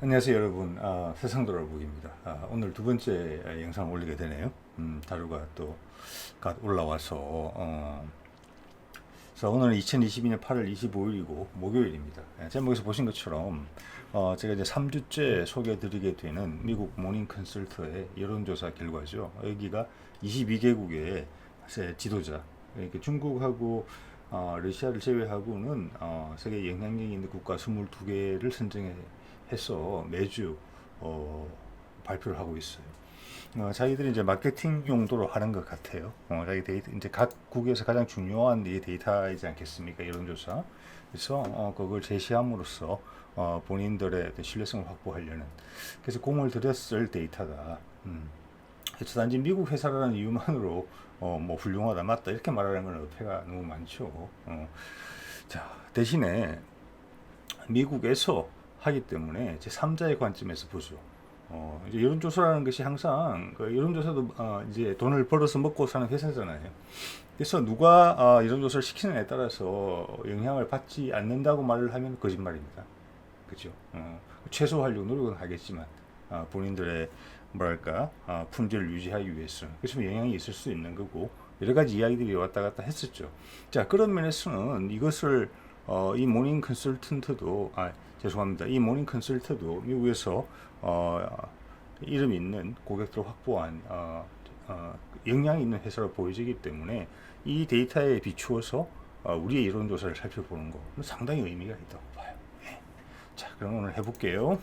안녕하세요 여러분. 세상돌아보기입니다. 오늘 두 번째 영상을 올리게 되네요. 자료가 또 갓 올라와서 그래서 오늘은 2022년 8월 25일이고 목요일입니다. 제목에서 보신 것처럼 제가 이제 3주째 소개해드리게 되는 미국 모닝 컨설트의 여론조사 결과죠. 여기가 22개국의 지도자, 이렇게 중국하고 러시아를 제외하고는 세계 영향력 있는 국가 22개를 선정해서 매주 발표를 하고 있어요. 자기들이 이제 마케팅 용도로 하는 것 같아요. 자기 데이터, 이제 각 국에서 가장 중요한 이 데이터이지 않겠습니까? 여론조사. 그래서 그걸 제시함으로써 본인들의 어떤 신뢰성을 확보하려는. 그래서 공을 들였을 데이터다. 그래서 단지 미국 회사라는 이유만으로 뭐 훌륭하다, 맞다 이렇게 말하는 건 어폐가 너무 많죠. 자, 대신에 미국에서 하기 때문에 제 3자의 관점에서 보죠. 이제 여론조사라는 것이 항상 여론조사도 이제 돈을 벌어서 먹고 사는 회사잖아요. 그래서 누가 여론조사를 시키느냐에 따라서 영향을 받지 않는다고 말을 하면 거짓말입니다. 그죠? 최소화하려고 노력은 하겠지만 본인들의 뭐랄까 품질을 유지하기 위해서는 그렇지만 영향이 있을 수 있는 거고 여러 가지 이야기들이 왔다 갔다 했었죠. 자, 그런 면에서는 이것을 이 모닝 컨설턴트도 죄송합니다. 이 모닝 컨설트도 미국에서 이름 있는 고객들을 확보한 역량이 있는 회사로 보여지기 때문에 이 데이터에 비추어서 우리의 여론조사를 살펴보는 거 상당히 의미가 있다고 봐요. 네. 자, 그럼 오늘 해볼게요.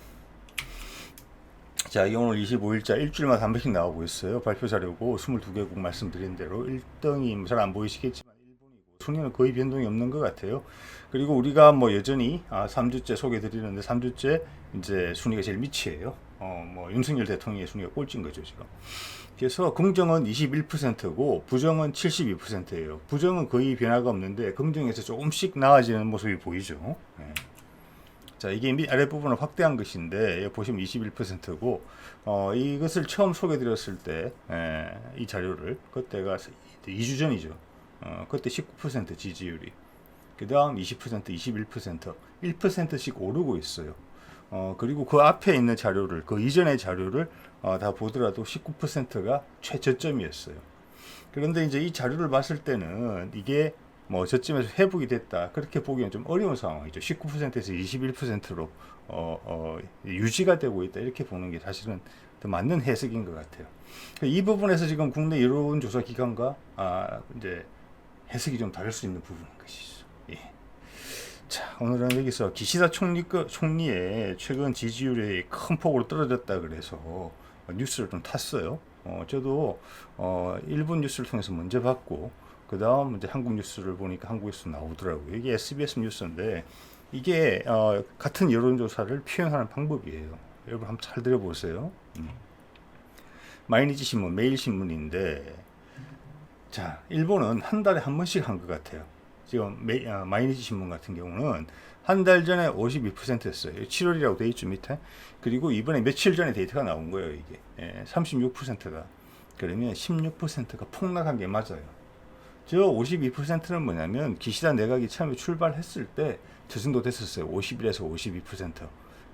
자, 이게 오늘 25일자 일주일마다 한 번씩 나오고 있어요. 발표 자료고 22개국 말씀드린 대로 1등이 잘 안 보이시겠지만 일본이고 순위는 거의 변동이 없는 것 같아요. 그리고 우리가 뭐 여전히 3주째 소개 드리는데 3주째 이제 순위가 제일 밑이에요. 뭐 윤석열 대통령의 순위가 꼴찌인 거죠, 지금. 그래서 긍정은 21%고 부정은 72%예요. 부정은 거의 변화가 없는데 긍정에서 조금씩 나아지는 모습이 보이죠. 네. 자, 이게 밑 아랫부분을 확대한 것인데 여기 보시면 21%고 이것을 처음 소개드렸을 때 이 자료를 그때가 2주 전이죠. 그때 19% 지지율이 그 다음 20%, 21%, 1%씩 오르고 있어요. 그리고 그 앞에 있는 자료를, 그 이전의 자료를 다 보더라도 19%가 최저점이었어요. 그런데 이제 이 자료를 봤을 때는 이게 뭐 저점에서 회복이 됐다 그렇게 보기엔 좀 어려운 상황이죠. 19%에서 21%로 유지가 되고 있다 이렇게 보는 게 사실은 더 맞는 해석인 것 같아요. 이 부분에서 지금 국내 여론조사 기관과 이제 해석이 좀 다를 수 있는 부분인 것이죠. 예. 자, 오늘은 여기서 기시다 총리의 최근 지지율이 큰 폭으로 떨어졌다 그래서 뉴스를 좀 탔어요. 저도 일본 뉴스를 통해서 먼저 봤고 그 다음 이제 한국 뉴스를 보니까 한국 뉴스 나오더라고요. 이게 SBS 뉴스인데 이게 같은 여론조사를 표현하는 방법이에요. 여러분 한번 잘 들어보세요. 마이니치 신문, 매일 신문인데 자, 일본은 한 달에 한 번씩 한 것 같아요. 지금 마이니치 신문 같은 경우는 한 달 전에 52%였어요. 7월이라고 돼 있죠 밑에. 그리고 이번에 며칠 전에 데이터가 나온 거예요. 이게 36%다. 그러면 16%가 폭락한 게 맞아요. 저 52%는 뭐냐면 기시다 내각이 처음에 출발했을 때 저 정도 됐었어요. 51에서 52%.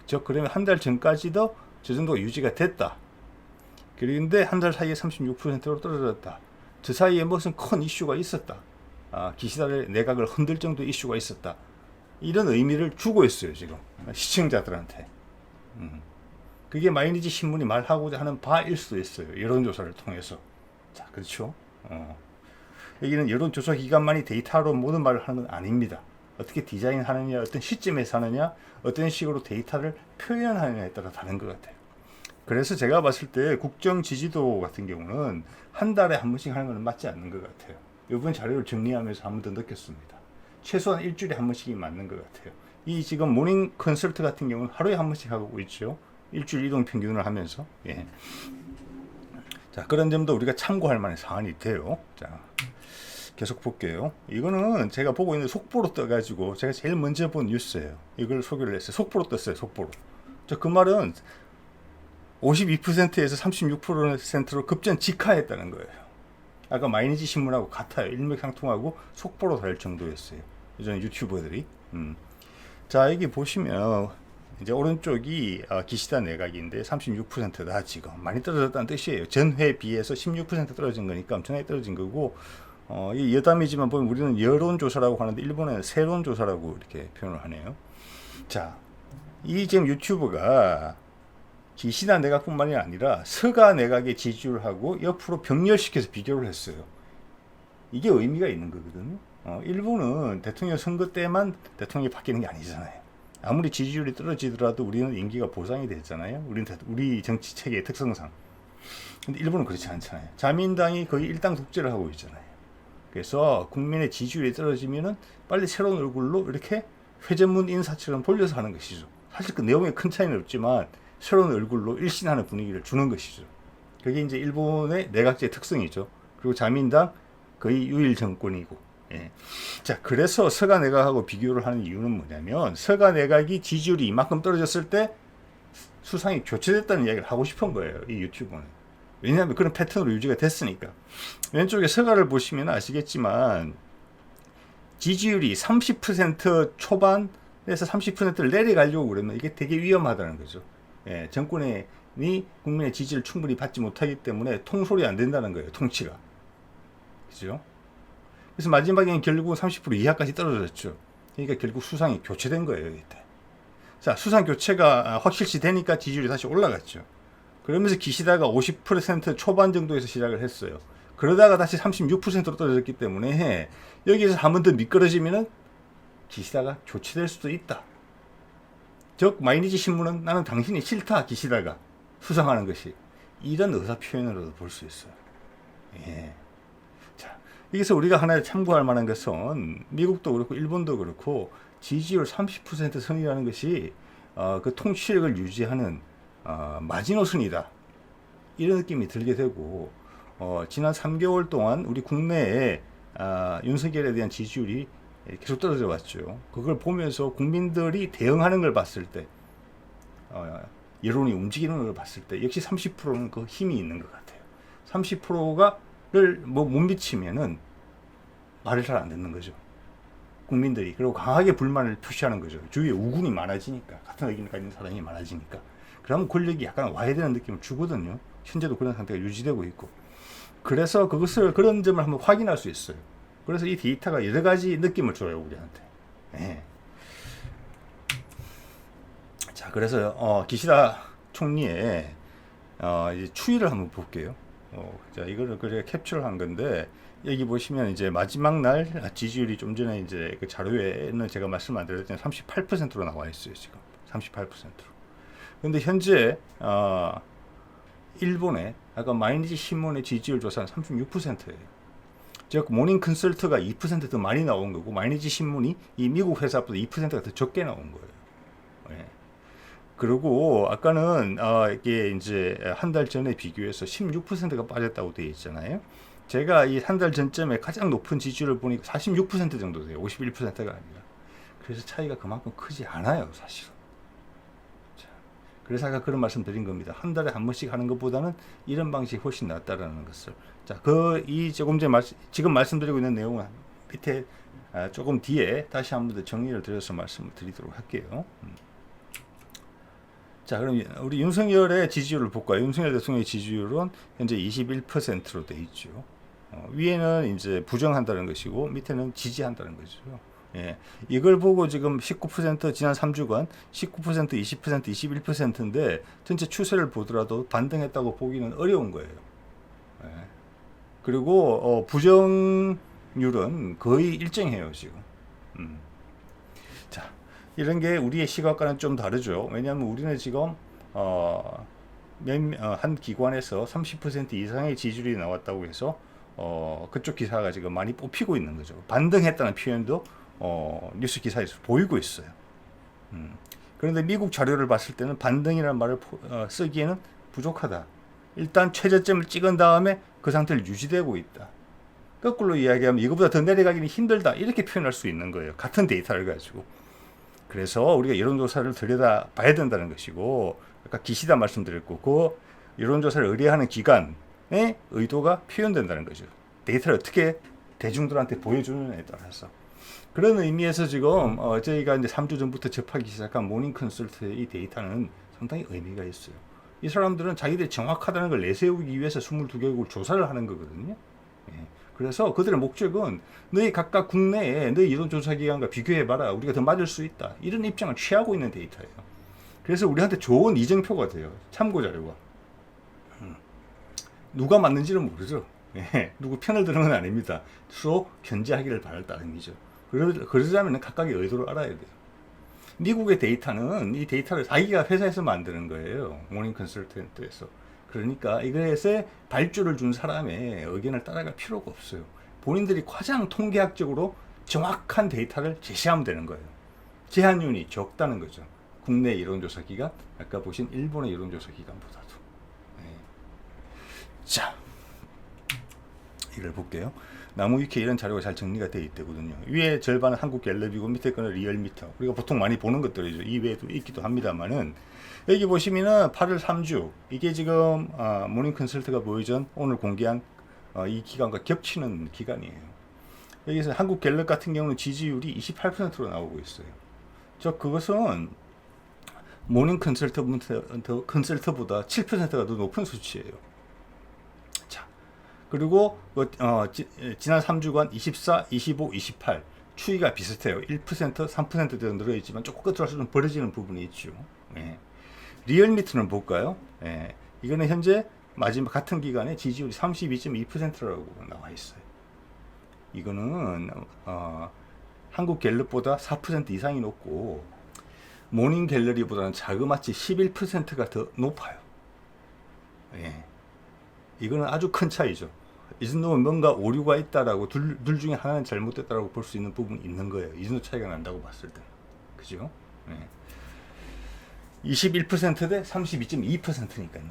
저 그러면 한 달 전까지도 저 정도가 유지가 됐다. 그런데 한 달 사이에 36%로 떨어졌다. 저 사이에 무슨 큰 이슈가 있었다. 기시다 내각을 흔들 정도 이슈가 있었다. 이런 의미를 주고 있어요, 지금. 시청자들한테. 그게 마이니지 신문이 말하고자 하는 바일 수도 있어요. 여론조사를 통해서. 자, 그렇죠. 여기는 여론조사 기관만이 데이터로 모든 말을 하는 건 아닙니다. 어떻게 디자인하느냐, 어떤 시점에서 하느냐, 어떤 식으로 데이터를 표현하느냐에 따라 다른 것 같아요. 그래서 제가 봤을 때 국정 지지도 같은 경우는 한 달에 한 번씩 하는 건 맞지 않는 것 같아요. 이번 자료를 정리하면서 한 번 더 느꼈습니다. 최소한 일주일에 한 번씩이 맞는 것 같아요. 이 지금 모닝 컨설트 같은 경우는 하루에 한 번씩 하고 있죠. 일주일 이동 평균을 하면서. 예. 자, 그런 점도 우리가 참고할 만한 사안이 돼요. 자, 계속 볼게요. 이거는 제가 보고 있는 속보로 떠가지고 제가 제일 먼저 본 뉴스예요. 이걸 소개를 했어요. 속보로 떴어요. 속보로. 그 말은 52%에서 36%로 급전 직하했다는 거예요. 아까 마이니지 신문하고 같아요. 일맥상통하고 속보로 다를 정도였어요. 요즘 유튜버들이. 자, 여기 보시면 이제 오른쪽이 기시다 내각인데 36%다 지금 많이 떨어졌다는 뜻이에요. 전회 비해서 16% 떨어진 거니까 엄청나게 떨어진 거고 이 여담이지만 보면 우리는 여론조사라고 하는데 일본은 세론조사라고 이렇게 표현을 하네요. 자, 이 지금 유튜브가 기시다 내각뿐만이 아니라 스가 내각의 지지율하고 옆으로 병렬시켜서 비교를 했어요. 이게 의미가 있는 거거든요. 일본은 대통령 선거 때만 대통령이 바뀌는 게 아니잖아요. 아무리 지지율이 떨어지더라도 우리는 임기가 보장이 됐잖아요. 우리 정치 체계의 특성상. 근데 일본은 그렇지 않잖아요. 자민당이 거의 일당 독재를 하고 있잖아요. 그래서 국민의 지지율이 떨어지면은 빨리 새로운 얼굴로 이렇게 회전문 인사처럼 돌려서 하는 것이죠. 사실 그 내용에 큰 차이는 없지만 새로운 얼굴로 일신하는 분위기를 주는 것이죠. 그게 이제 일본의 내각제의 특성이죠. 그리고 자민당 거의 유일 정권이고. 예. 자, 그래서 서가 내각하고 비교를 하는 이유는 뭐냐면 서가 내각이 지지율이 이만큼 떨어졌을 때 수상이 교체됐다는 이야기를 하고 싶은 거예요. 이 유튜브는. 왜냐하면 그런 패턴으로 유지가 됐으니까. 왼쪽에 서가를 보시면 아시겠지만 지지율이 30% 초반에서 30%를 내려가려고 그러면 이게 되게 위험하다는 거죠. 예, 정권이 국민의 지지를 충분히 받지 못하기 때문에 통솔이 안 된다는 거예요. 통치가. 그죠? 그래서 마지막에는 결국은 30% 이하까지 떨어졌죠. 그러니까 결국 수상이 교체된 거예요. 이때. 자, 수상 교체가 확실시 되니까 지지율이 다시 올라갔죠. 그러면서 기시다가 50% 초반 정도에서 시작을 했어요. 그러다가 다시 36%로 떨어졌기 때문에 여기에서 한 번 더 미끄러지면은 기시다가 교체될 수도 있다. 즉 마이니지 신문은 나는 당신이 싫다 기시다가 수상하는 것이 이런 의사 표현으로도 볼 수 있어요. 예. 자, 여기서 우리가 하나 참고할 만한 것은 미국도 그렇고 일본도 그렇고 지지율 30% 선이라는 것이 그 통치력을 유지하는 마지노선이다. 이런 느낌이 들게 되고 지난 3개월 동안 우리 국내에 윤석열에 대한 지지율이 계속 떨어져 왔죠. 그걸 보면서 국민들이 대응하는 걸 봤을 때 여론이 움직이는 걸 봤을 때 역시 30%는 그 힘이 있는 것 같아요. 30%가를 못 미치면은 말을 잘 안 듣는 거죠. 국민들이. 그리고 강하게 불만을 표시하는 거죠. 주위에 우군이 많아지니까. 같은 의견을 가진 사람이 많아지니까. 그러면 권력이 약간 와야 되는 느낌을 주거든요. 현재도 그런 상태가 유지되고 있고. 그래서 그런 점을 한번 확인할 수 있어요. 그래서 이 데이터가 여러 가지 느낌을 줘요, 우리한테. 네. 자, 그래서 기시다 총리의 이제 추이를 한번 볼게요. 자, 이거를 그래 캡처를 한 건데 여기 보시면 이제 마지막 날 지지율이 좀 전에 이제 그 자료에는 제가 말씀 안 드렸지만 38%로 나와 있어요, 지금. 38%로. 근데 현재 일본의 아까 마이니지 신문의 지지율 조사는 36%예요. 즉 모닝 컨설트가 2% 더 많이 나온 거고 마이니지 신문이 이 미국 회사보다 2%가 더 적게 나온 거예요. 예. 그리고 아까는 이게 이제 한 달 전에 비교해서 16%가 빠졌다고 되어 있잖아요. 제가 이 한 달 전쯤에 가장 높은 지지율을 보니까 46% 정도 돼요. 51%가 아니라. 그래서 차이가 그만큼 크지 않아요, 사실은. 자, 그래서 아까 그런 말씀 드린 겁니다. 한 달에 한 번씩 하는 것보다는 이런 방식이 훨씬 낫다라는 것을. 자, 조금 전에 지금 말씀드리고 있는 내용은 밑에 조금 뒤에 다시 한 번 더 정리를 드려서 말씀을 드리도록 할게요. 자, 그럼 우리 윤석열의 지지율을 볼까요? 윤석열 대통령의 지지율은 현재 21%로 돼 있죠. 위에는 이제 부정한다는 것이고 밑에는 지지한다는 거죠. 예. 이걸 보고 지금 19% 지난 3주간 19%, 20%, 21%인데 전체 추세를 보더라도 반등했다고 보기는 어려운 거예요. 예. 그리고 부정률은 거의 일정해요, 지금. 자, 이런 게 우리의 시각과는 좀 다르죠. 왜냐하면 우리는 지금 한 기관에서 30% 이상의 지지율이 나왔다고 해서 그쪽 기사가 지금 많이 뽑히고 있는 거죠. 반등했다는 표현도 뉴스 기사에서 보이고 있어요. 그런데 미국 자료를 봤을 때는 반등이라는 말을 쓰기에는 부족하다. 일단 최저점을 찍은 다음에 그 상태를 유지되고 있다. 거꾸로 이야기하면 이거보다 더 내려가기는 힘들다. 이렇게 표현할 수 있는 거예요. 같은 데이터를 가지고. 그래서 우리가 여론조사를 들여다 봐야 된다는 것이고 아까 기시다 말씀드렸고 그 여론조사를 의뢰하는 기관의 의도가 표현된다는 거죠. 데이터를 어떻게 대중들한테 보여주느냐에 따라서. 그런 의미에서 지금 저희가 이제 3주 전부터 접하기 시작한 모닝 컨설트의 이 데이터는 상당히 의미가 있어요. 이 사람들은 자기들이 정확하다는 걸 내세우기 위해서 22개국을 조사를 하는 거거든요. 예. 그래서 그들의 목적은 너희 각각 국내에 너희 여론조사기관과 비교해봐라. 우리가 더 맞을 수 있다. 이런 입장을 취하고 있는 데이터예요. 그래서 우리한테 좋은 이정표가 돼요. 참고자료가. 누가 맞는지는 모르죠. 예. 누구 편을 드는 건 아닙니다. 서로 견제하기를 바랄 따름이죠. 그러자면 각각의 의도를 알아야 돼요. 미국의 데이터는 이 데이터를 자기가 회사에서 만드는 거예요. 모닝 컨설턴트에서. 그러니까 이것에 발주를 준 사람의 의견을 따라갈 필요가 없어요. 본인들이 가장 통계학적으로 정확한 데이터를 제시하면 되는 거예요. 제한윤이 적다는 거죠. 국내 여론조사기관, 아까 보신 일본의 여론조사기관보다도. 네. 자, 이걸 볼게요. 나무위키에 이런 자료가 잘 정리가 되어 있거든요. 위에 절반은 한국갤럽이고 밑에 거는 리얼미터. 우리가 보통 많이 보는 것들이죠. 이외에도 있기도 합니다만은 여기 보시면은 8월 3주 이게 지금 모닝 컨설트가 보이전 오늘 공개한 이 기간과 겹치는 기간이에요. 여기서 한국갤럽 같은 경우는 지지율이 28%로 나오고 있어요. 그것은 모닝 컨설트보다 7%가 더 높은 수치예요. 그리고 지난 3주간 24, 25, 28 추이가 비슷해요. 1%, 3% 정도 늘어있지만 조금 끝으로 할수록 좀 벌어지는 부분이 있죠. 예. 리얼미터는 볼까요? 예. 이거는 현재 마지막 같은 기간에 지지율이 32.2%라고 나와 있어요. 이거는 한국 갤럽보다 4% 이상이 높고 모닝 갤러리보다는 자그마치 11%가 더 높아요. 예. 이거는 아주 큰 차이죠. 이 정도면 뭔가 오류가 있다라고 둘 중에 하나는 잘못됐다라고 볼 수 있는 부분이 있는 거예요. 이 정도 차이가 난다고 봤을 때. 그죠? 네. 21%대 32.2%니까요.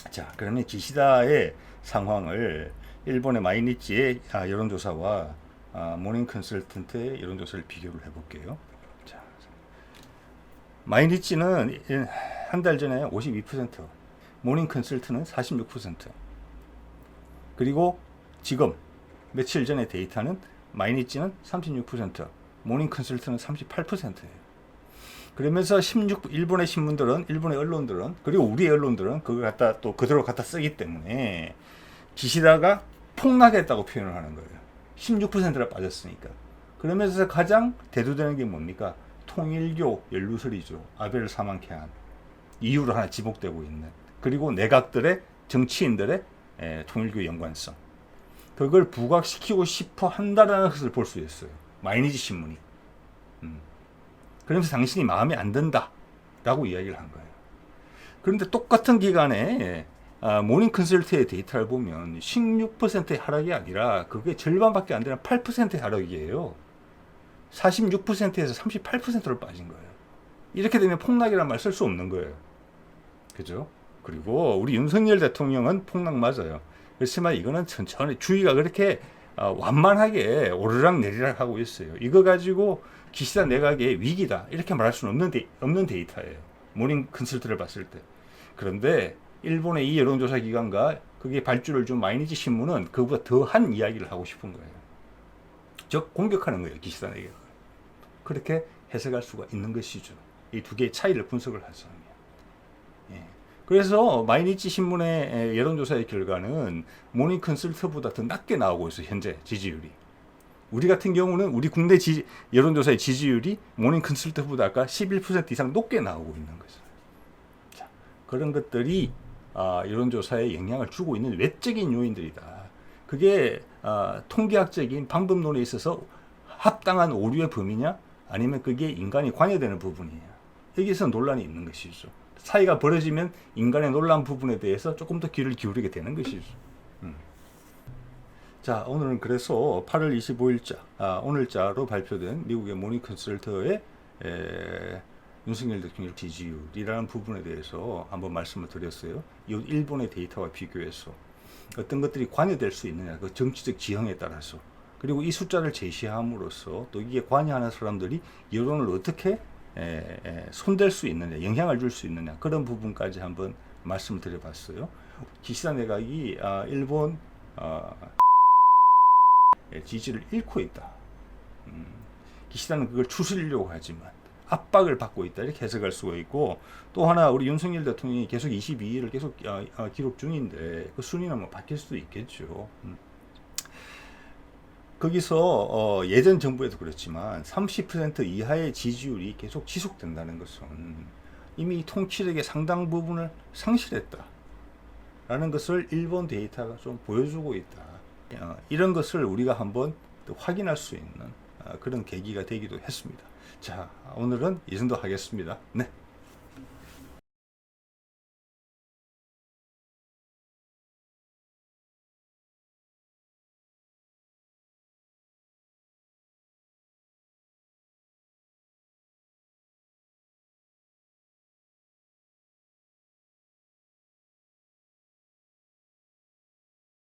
자, 그러면 기시다의 상황을 일본의 마이니치의 여론조사와 모닝 컨설턴트의 여론조사를 비교를 해볼게요. 자, 마이니치는 한 달 전에 52%, 모닝 컨설트는 46%. 그리고 지금 며칠 전의 데이터는 마이니치는 36%, 모닝 컨설트는 38%예요. 그러면서 일본의 신문들은, 일본의 언론들은, 그리고 우리의 언론들은 그걸 갖다 또 그대로 갖다 쓰기 때문에 기시다가 폭락했다고 표현을 하는 거예요. 16%나 빠졌으니까. 그러면서 가장 대두되는 게 뭡니까? 통일교 연루설이죠. 아베를 사망케 한 이유로 하나 지목되고 있는. 그리고 내각들의 정치인들의 통일교 연관성. 그걸 부각시키고 싶어 한다라는 것을 볼 수 있어요. 마이니치 신문이. 그러면서 당신이 마음에 안 든다 라고 이야기를 한 거예요. 그런데 똑같은 기간에 모닝 컨설트의 데이터를 보면 16%의 하락이 아니라 그게 절반밖에 안 되는 8%의 하락이에요. 46%에서 38%로 빠진 거예요. 이렇게 되면 폭락이라는 말 쓸 수 없는 거예요. 그죠? 그리고 우리 윤석열 대통령은 폭락 맞아요. 그렇지만 이거는 천천히 주의가 그렇게 완만하게 오르락 내리락 하고 있어요. 이거 가지고 기시다 내각의 위기다 이렇게 말할 수는 없는 데이터예요. 모닝 컨설트를 봤을 때. 그런데 일본의 이 여론조사 기관과 그게 발주를 준 마이니치 신문은 그보다 더한 이야기를 하고 싶은 거예요. 즉 공격하는 거예요. 기시다 내각을. 그렇게 해석할 수가 있는 것이죠. 이 두 개의 차이를 분석을 해서. 예. 그래서 마이니치 신문의 여론조사의 결과는 모닝 컨설트보다 더 낮게 나오고 있어요. 현재 지지율이. 우리 같은 경우는 우리 국내 여론조사의 지지율이 모닝 컨설트보다 아까 11% 이상 높게 나오고 있는 거죠. 자, 그런 것들이 여론조사에 영향을 주고 있는 외적인 요인들이다. 그게 통계학적인 방법론에 있어서 합당한 오류의 범위냐 아니면 그게 인간이 관여되는 부분이냐. 여기서 논란이 있는 것이죠. 사이가 벌어지면 인간의 논란 부분에 대해서 조금 더 귀를 기울이게 되는 것이죠. 자, 오늘은 그래서 8월 25일자, 오늘자로 발표된 미국의 모닝 컨설트의 윤석열 대통령 지지율이라는 부분에 대해서 한번 말씀을 드렸어요. 이 일본의 데이터와 비교해서 어떤 것들이 관여될 수 있느냐, 그 정치적 지형에 따라서. 그리고 이 숫자를 제시함으로써 또 이게 관여하는 사람들이 여론을 어떻게 손댈 수 있느냐, 영향을 줄 수 있느냐, 그런 부분까지 한번 말씀을 드려봤어요. 기시다 내각이 일본 지지를 잃고 있다. 기시다는 그걸 추스리려고 하지만 압박을 받고 있다, 이렇게 해석할 수가 있고, 또 하나 우리 윤석열 대통령이 계속 22일을 계속 기록 중인데 그 순위는 뭐 바뀔 수도 있겠죠. 거기서 예전 정부에도 그렇지만 30% 이하의 지지율이 계속 지속된다는 것은 이미 통치력의 상당 부분을 상실했다 라는 것을 일본 데이터가 좀 보여주고 있다. 이런 것을 우리가 한번 또 확인할 수 있는 그런 계기가 되기도 했습니다. 자, 오늘은 이 정도 하겠습니다. 네.